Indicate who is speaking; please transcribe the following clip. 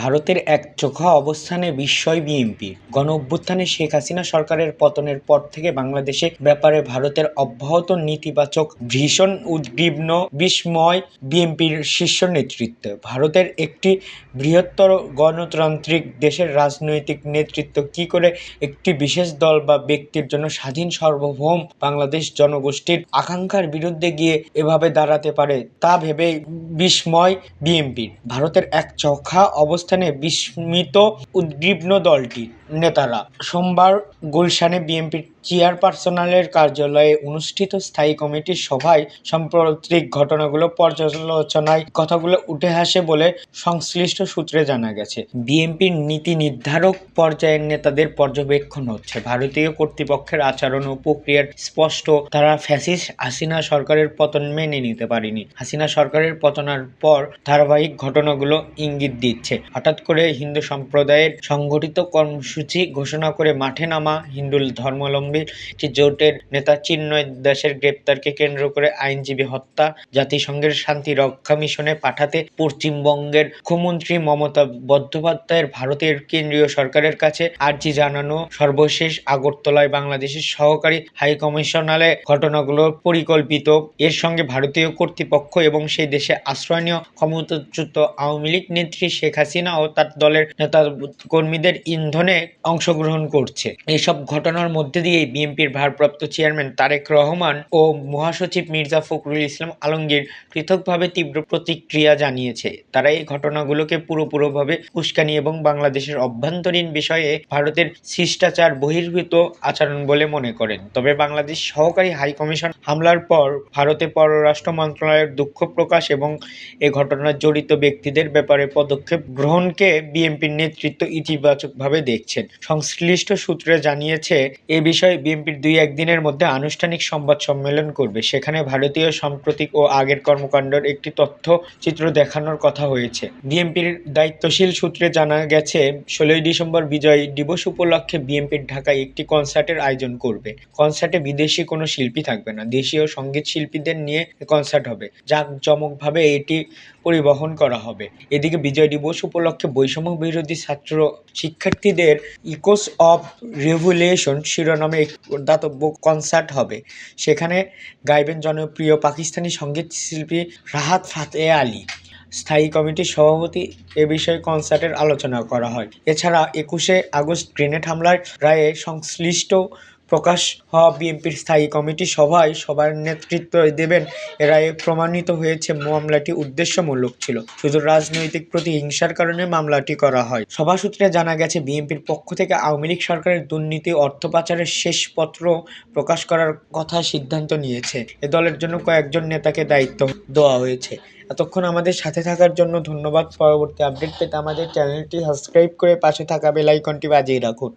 Speaker 1: ভারতের একচোখা অবস্থানে বিস্ময় বিএনপি। গণঅভ্যুত্থানে শেখ হাসিনা সরকারের পতনের পর থেকে বাংলাদেশের ব্যাপারে ভারতের অব্যাহত নেতিবাচক ভীষণ উদ্বিগ্ন বিস্ময় বিএনপির শীর্ষ নেতৃত্বে। ভারতের একটি বৃহত্তর গণতান্ত্রিক দেশের রাজনৈতিক নেতৃত্ব কী করে একটি বিশেষ দল বা ব্যক্তির জন্য স্বাধীন সার্বভৌম বাংলাদেশ জনগোষ্ঠীর আকাঙ্ক্ষার বিরুদ্ধে গিয়ে এভাবে দাঁড়াতে পারে তা ভেবেই বিস্ময় বিএনপির। ভারতের একচোখা অবস্থানে বিস্মিত উদ্বিগ্ন দলটির নেতারা সোমবার গুলশানে বিএনপির চেয়ারপারসনের কার্যালয়ে অনুষ্ঠিত স্থায়ী কমিটির সভায় সাম্প্রতিক ঘটনাগুলো পর্যালোচনায় কথাগুলো উঠে আসে বলে সংশ্লিষ্ট সূত্রে জানা গেছে। বিএনপির নীতি নির্ধারক পর্যায়ের নেতাদের পর্যবেক্ষণ হচ্ছে, ভারতীয় কর্তৃপক্ষের আচরণ ও প্রক্রিয়ার স্পষ্ট তারা ফ্যাসিস্ট হাসিনা সরকারের পতন মেনে নিতে পারেনি। হাসিনা সরকারের পতনের পর ধারাবাহিক ঘটনাগুলো ইঙ্গিত দিচ্ছে। হঠাৎ করে হিন্দু সম্প্রদায়ের সংগঠিত কর্মসূচি ঘোষণা করে মাঠে নামা হিন্দু ধর্মাবলম্বী একটি জোটের নেতা চিন্ময় দাসের গ্রেপ্তারকে কেন্দ্র করে আইনজীবী হত্যা, জাতিসংঘের শান্তি রক্ষা মিশনে পাঠাতে পশ্চিমবঙ্গের মুখ্যমন্ত্রী মমতা বন্দ্যোপাধ্যায়ের ভারতের কেন্দ্রীয় সরকারের কাছে আর্জি জানানো, সর্বশেষ আগরতলায় বাংলাদেশের সহকারী হাইকমিশনারে ঘটনাগুলো পরিকল্পিত। এর সঙ্গে ভারতীয় কর্তৃপক্ষ এবং সেই দেশে আশ্রয় নেওয়া ক্ষমতাচ্যুত আওয়ামী লীগ নেত্রী শেখ হাসিনা ও তার দলের নেতা কর্মীদের ইন্ধনে অংশগ্রহণ করছে। এইসব ঘটনার মধ্যে দিয়েই বিএনপির ভারপ্রাপ্ত চেয়ারম্যান তারেক রহমান ও মহাসচিব মির্জা ফখরুল ইসলাম আলমগীর পৃথকভাবে তীব্র প্রতিক্রিয়া জানিয়েছে। তারা এই ঘটনাগুলোকে পুরোপুরিভাবে উস্কানি এবং বাংলাদেশের অভ্যন্তরীণ বিষয়ে ভারতের শিষ্টাচার বহির্ভূত আচরণ বলে মনে করেন। তবে বাংলাদেশ সহকারী হাইকমিশন হামলার পর ভারতের পররাষ্ট্র মন্ত্রণালয়ের দুঃখ প্রকাশ এবং এ ঘটনায় জড়িত ব্যক্তিদের ব্যাপারে পদক্ষেপ গ্রহণকে বিএনপির নেতৃত্ব ইতিবাচকভাবে দেখছেন। সংশ্লিষ্ট সূত্রে জানিয়েছে, এ বিষয়ে বিএনপির 2-1 দিনের মধ্যে আনুষ্ঠানিক সংবাদ সম্মেলন করবে। সেখানে ভারতীয় সাম্প্রতিক ও আগের কর্মকাণ্ডের একটি তথ্যচিত্র দেখানোর কথা হয়েছে। বিএনপির দায়িত্বশীল সূত্রে জানা গেছে, 16 ডিসেম্বর বিজয় দিবস উপলক্ষে বিএনপির ঢাকায় একটি কনসার্টের আয়োজন করবে। কনসার্টে বিদেশি কোনো শিল্পী থাকবে না, দেশীয় সঙ্গীত শিল্পীদের নিয়ে কনসার্ট হবে। জাঁকজমকভাবে এটি পরিবহন করা হবে। এদিকে বিজয় দিবস উপলক্ষে বৈষম্য বিরোধী ছাত্র শিক্ষার্থীদের ইকোস অফ রেভলিউশন শিরোনামে এক দাতব্য কনসার্ট হবে। সেখানে গাইবেন জনপ্রিয় পাকিস্তানি সঙ্গীত শিল্পী রাহাত ফাতে আলী। স্থায়ী কমিটির সভাপতি এ বিষয়ে কনসার্টের আলোচনা করা হয়। এছাড়া 21শে আগস্ট গ্রেনেড হামলার রায়ে সংশ্লিষ্ট প্রকাশ হওয়া বিএনপির স্থায়ী কমিটি সবার নেতৃত্ব দেবেন। এ রায়ে প্রমাণিত হয়েছে মামলাটি উদ্দেশ্যমূলক ছিল, শুধু রাজনৈতিক প্রতিহিংসার কারণে মামলাটি করা হয়। সভা সূত্রে জানা গেছে, বিএনপির পক্ষ থেকে আওয়ামী লীগ সরকারের দুর্নীতি অর্থ পাচারের শেষ পত্র প্রকাশ করার কথা সিদ্ধান্ত নিয়েছে। এ দলের জন্য কয়েকজন নেতাকে দায়িত্ব দেওয়া হয়েছে। এতক্ষণ আমাদের সাথে থাকার জন্য ধন্যবাদ। পরবর্তী আপডেট পেতে আমাদের চ্যানেলটি সাবস্ক্রাইব করে পাশে থাকা বেল আইকনটি বাজিয়ে রাখুন।